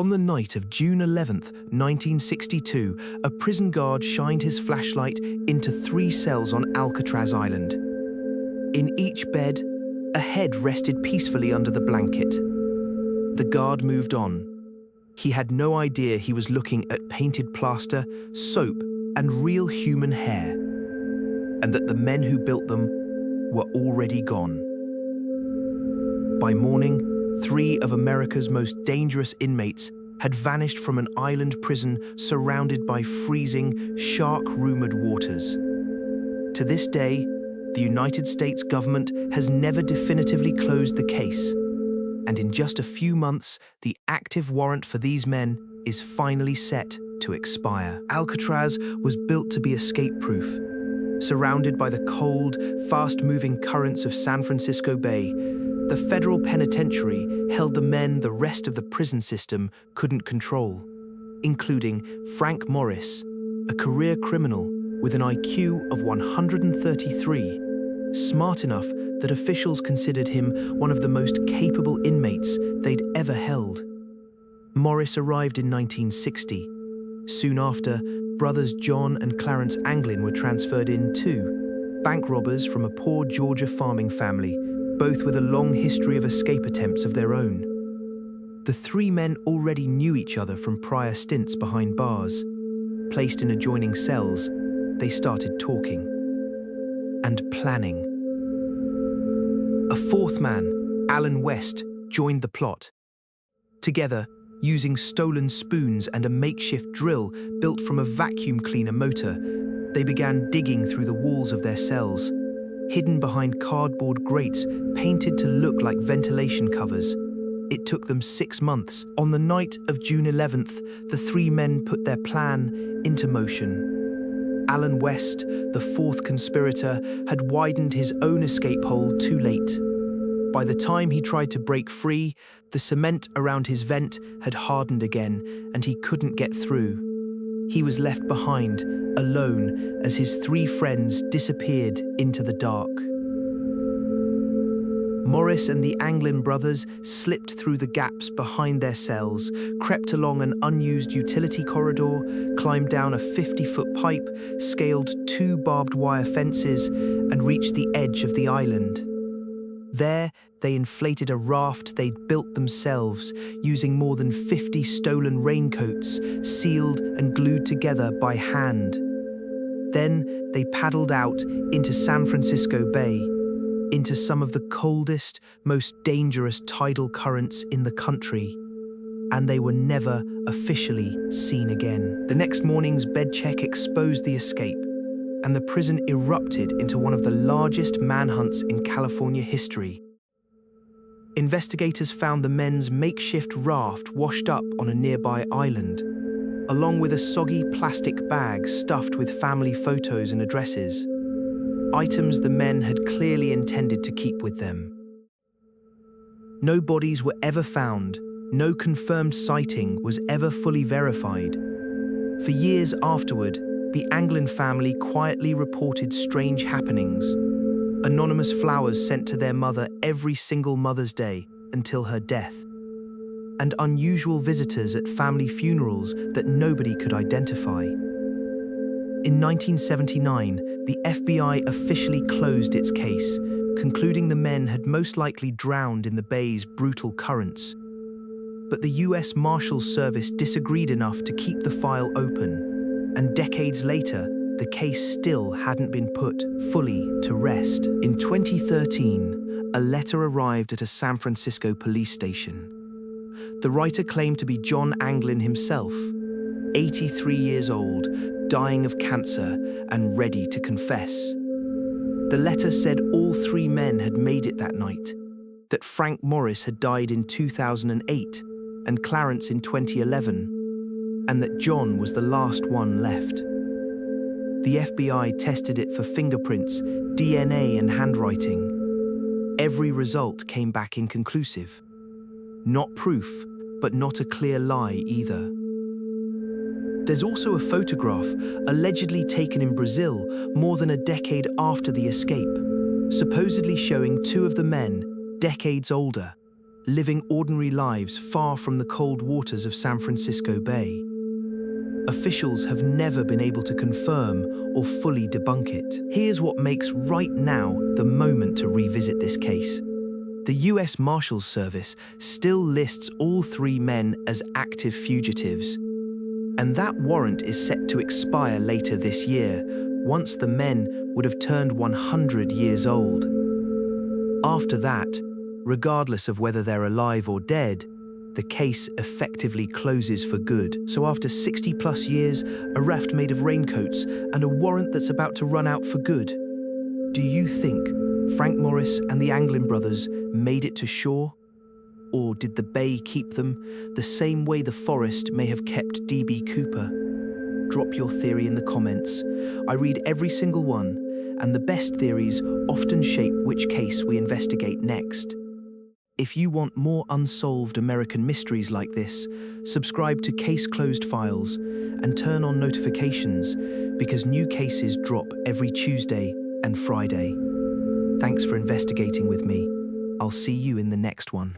On the night of June 11th, 1962, a prison guard shined his flashlight into 3 cells on Alcatraz Island. In each bed, a head rested peacefully under the blanket. The guard moved on. He had no idea he was looking at painted plaster, soap, and real human hair, and that the men who built them were already gone. By morning, 3 of America's most dangerous inmates had vanished from an island prison surrounded by freezing, shark-rumored waters. To this day, the United States government has never definitively closed the case, and in just a few months, the active warrant for these men is finally set to expire. Alcatraz was built to be escape-proof. Surrounded by the cold, fast-moving currents of San Francisco Bay, the federal penitentiary held the men the rest of the prison system couldn't control, including Frank Morris, a career criminal with an IQ of 133, smart enough that officials considered him one of the most capable inmates they'd ever held. Morris arrived in 1960. Soon after, brothers John and Clarence Anglin were transferred in too, bank robbers from a poor Georgia farming family, both with a long history of escape attempts of their own. The 3 men already knew each other from prior stints behind bars. Placed in adjoining cells, they started talking and planning. A 4th man, Alan West, joined the plot. Together, using stolen spoons and a makeshift drill built from a vacuum cleaner motor, they began digging through the walls of their cells, hidden behind cardboard grates painted to look like ventilation covers. It took them 6 months. On the night of June 11th, the 3 men put their plan into motion. Alan West, the 4th conspirator, had widened his own escape hole too late. By the time he tried to break free, the cement around his vent had hardened again, and he couldn't get through. He was left behind, alone, as his 3 friends disappeared into the dark. Morris and the Anglin brothers slipped through the gaps behind their cells, crept along an unused utility corridor, climbed down a 50-foot pipe, scaled 2 barbed wire fences, and reached the edge of the island. There, they inflated a raft they'd built themselves, using more than 50 stolen raincoats, sealed and glued together by hand. Then they paddled out into San Francisco Bay, into some of the coldest, most dangerous tidal currents in the country, and they were never officially seen again. The next morning's bed check exposed the escape, and the prison erupted into one of the largest manhunts in California history. Investigators found the men's makeshift raft washed up on a nearby island, along with a soggy plastic bag stuffed with family photos and addresses, items the men had clearly intended to keep with them. No bodies were ever found, no confirmed sighting was ever fully verified. For years afterward, the Anglin family quietly reported strange happenings. Anonymous flowers sent to their mother every single Mother's Day until her death, and unusual visitors at family funerals that nobody could identify. In 1979, the FBI officially closed its case, concluding the men had most likely drowned in the bay's brutal currents. But the US Marshals Service disagreed enough to keep the file open, and decades later, the case still hadn't been put fully to rest. In 2013, a letter arrived at a San Francisco police station. The writer claimed to be John Anglin himself, 83 years old, dying of cancer and ready to confess. The letter said all 3 men had made it that night, that Frank Morris had died in 2008 and Clarence in 2011, and that John was the last one left. The FBI tested it for fingerprints, DNA, and handwriting. Every result came back inconclusive. Not proof, but not a clear lie either. There's also a photograph, allegedly taken in Brazil more than a decade after the escape, supposedly showing 2 of the men, decades older. living ordinary lives far from the cold waters of San Francisco Bay. Officials have never been able to confirm or fully debunk it. Here's what makes right now the moment to revisit this case. The US Marshals Service still lists all three men as active fugitives, and that warrant is set to expire later this year, once the men would have turned 100 years old. After that, regardless of whether they're alive or dead, the case effectively closes for good. So after 60+ years, a raft made of raincoats, and a warrant that's about to run out for good, do you think Frank Morris and the Anglin brothers made it to shore? Or did the bay keep them the same way the forest may have kept D.B. Cooper? Drop your theory in the comments. I read every single one, and the best theories often shape which case we investigate next. If you want more unsolved American mysteries like this, subscribe to Case Closed Files and turn on notifications, because new cases drop every Tuesday and Friday. Thanks for investigating with me. I'll see you in the next one.